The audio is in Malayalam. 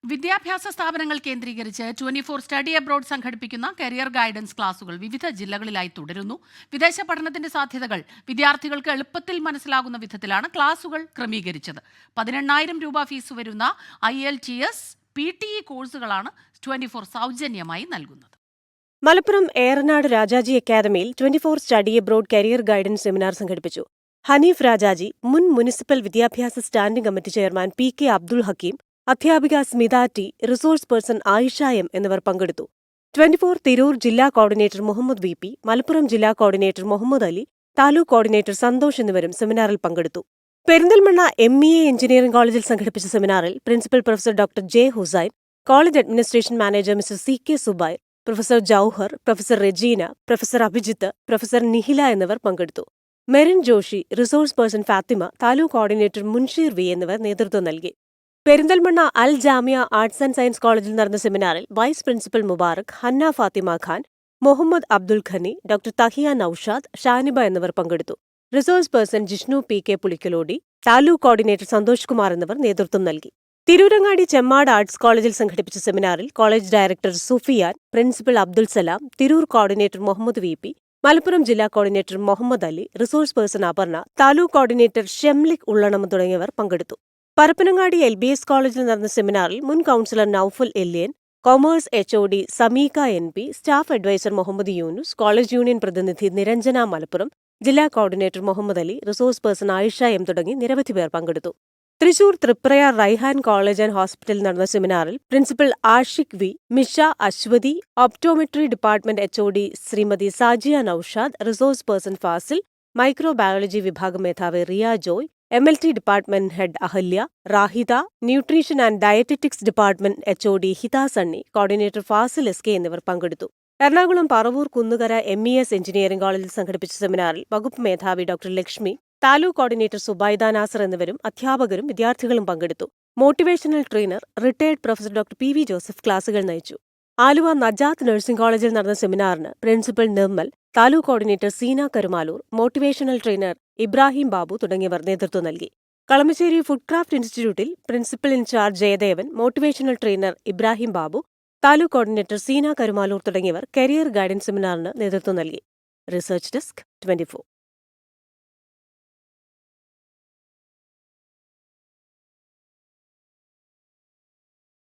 വിദ്യാഭ്യാസ സ്ഥാപനങ്ങൾ കേന്ദ്രീകരിച്ച് 24 സ്റ്റഡി അബ്രോഡ് സംഘടിപ്പിക്കുന്ന കരിയർ ഗൈഡൻസ് ക്ലാസുകൾ വിവിധ ജില്ലകളിലായി തുടരുന്നു. വിദേശ പഠനത്തിന്റെ സാധ്യതകൾ വിദ്യാർത്ഥികൾക്ക് എളുപ്പത്തിൽ മനസ്സിലാകുന്ന വിധത്തിലാണ് ക്ലാസുകൾ ക്രമീകരിച്ചത്. 18,000 രൂപ ഫീസ് വരുന്ന IELTS, PTE കോഴ്സുകളാണ് 24 സൗജന്യമായി നൽകുന്നത്. മലപ്പുറം ഏറനാട് രാജാജി അക്കാദമിയിൽ 24 study abroad career guidance seminar സംഘടിപ്പിച്ചു. ഹനീഫ് രാജാജി, മുൻ മുനിസിപ്പൽ വിദ്യാഭ്യാസ standing committee chairman PK Abdul Hakeem, അധ്യാപിക Smitha T, resource person Ayesha M എന്നിവർ പങ്കെടുത്തു. 24 തിരൂർ ജില്ലാ കോർഡിനേറ്റർ മുഹമ്മദ് VP, മലപ്പുറം ജില്ലാ കോർഡിനേറ്റർ മുഹമ്മദ് അലി, താലൂക്ക് കോർഡിനേറ്റർ സന്തോഷ് എന്നിവരും സെമിനാറിൽ പങ്കെടുത്തു. പെരിന്തൽമണ്ണ MEA എഞ്ചിനീയറിംഗ് കോളേജിൽ സംഘടിപ്പിച്ച സെമിനാറിൽ principal professor doctor J. Hussain, college administration manager mister CK Subair, professor Jouhar, professor Regina, professor Abhijith, professor Nihila എന്നിവർ പങ്കെടുത്തു. Merin Joshy, resource person Fathima, taluk coordinator Munsheer V എന്നിവർ നേതൃത്വം നൽകി. Perinthalmanna Al Jamia arts and science കോളേജിൽ നടന്ന സെമിനാറിൽ വൈസ് പ്രിൻസിപ്പൽ മുബാറക്, ഹന്ന ഫാത്തിമ ഖാൻ, മുഹമ്മദ് അബ്ദുൽ ഖനി, ഡോക്ടർ തഹിയ നൌഷാദ്, ഷാനിബ എന്നിവർ പങ്കെടുത്തു. Resource person Jishnu PK Pulikkalodi, taluk coordinator Santhosh Kumar എന്നിവർ നേതൃത്വം നൽകി. തിരൂരങ്ങാടി ചെമ്മാട് ആർട്സ് കോളേജിൽ സംഘടിപ്പിച്ച സെമിനാറിൽ college director Sufiyan, principal Abdul Salam, Tirur coordinator Muhammad VP, Malappuram ജില്ലാ coordinator Muhammad Ali, resource person Aparna, taluk coordinator Shemlik Ullanam തുടങ്ങിയവർ പങ്കെടുത്തു. പരപ്പനങ്ങാടി LBS കോളേജിൽ നടന്ന സെമിനാറിൽ മുൻ councillor Naufal Elliyan, commerce HOD Sameeka NP, staff adviser Muhammad Yunus, college union പ്രതിനിധി നിരഞ്ജന മലപ്പുറം, ജില്ലാ coordinator Muhammad Ali, resource person Ayesha M തുടങ്ങി നിരവധി പേർ പങ്കെടുത്തു. തൃശൂർ തൃപ്രയാർ റൈഹാൻ കോളേജ് ആൻഡ് ഹോസ്പിറ്റലിൽ നടന്ന സെമിനാറിൽ principal Ashiq V, Misha Aswathy, optometry department HOD Srimathi Sajiya Naushad, resource person Fasil, microbiology വിഭാഗം മേധാവി Riya Joy, MLT department head Ahalya, Rahida, nutrition and dietetics department HOD Hitha Sunny, coordinator Fasil SK എന്നിവർ പങ്കെടുത്തു. എറണാകുളം പറവൂർ കുന്നുകര MES എഞ്ചിനീയറിംഗ് കോളേജിൽ സംഘടിപ്പിച്ച സെമിനാറിൽ വകുപ്പ് മേധാവി ഡോക്ടർ ലക്ഷ്മി, താലൂക്ക് കോർഡിനേറ്റർ സുബൈദ നാസർ എന്നിവരും അധ്യാപകരും വിദ്യാർത്ഥികളും പങ്കെടുത്തു. Motivational trainer retired professor doctor PV Joseph ക്ലാസുകൾ നയിച്ചു. ആലുവ നജാത്ത് നഴ്സിംഗ് കോളേജിൽ നടന്ന സെമിനാറിന് principal Nirmal, taluk coordinator Seena Karumalloor, motivational trainer Ibrahim Babu തുടങ്ങിയവർ നേതൃത്വം നൽകി. കളമശ്ശേരി ഫുഡ് ക്രാഫ്റ്റ് ഇൻസ്റ്റിറ്റ്യൂട്ടിൽ principal in charge Jayadevan, motivational trainer Ibrahim Babu, taluk coordinator Seena Karumalloor തുടങ്ങിയവർ കരിയർ ഗൈഡൻസ് സെമിനാറിന് നേതൃത്വം നൽകി. Research desk 24.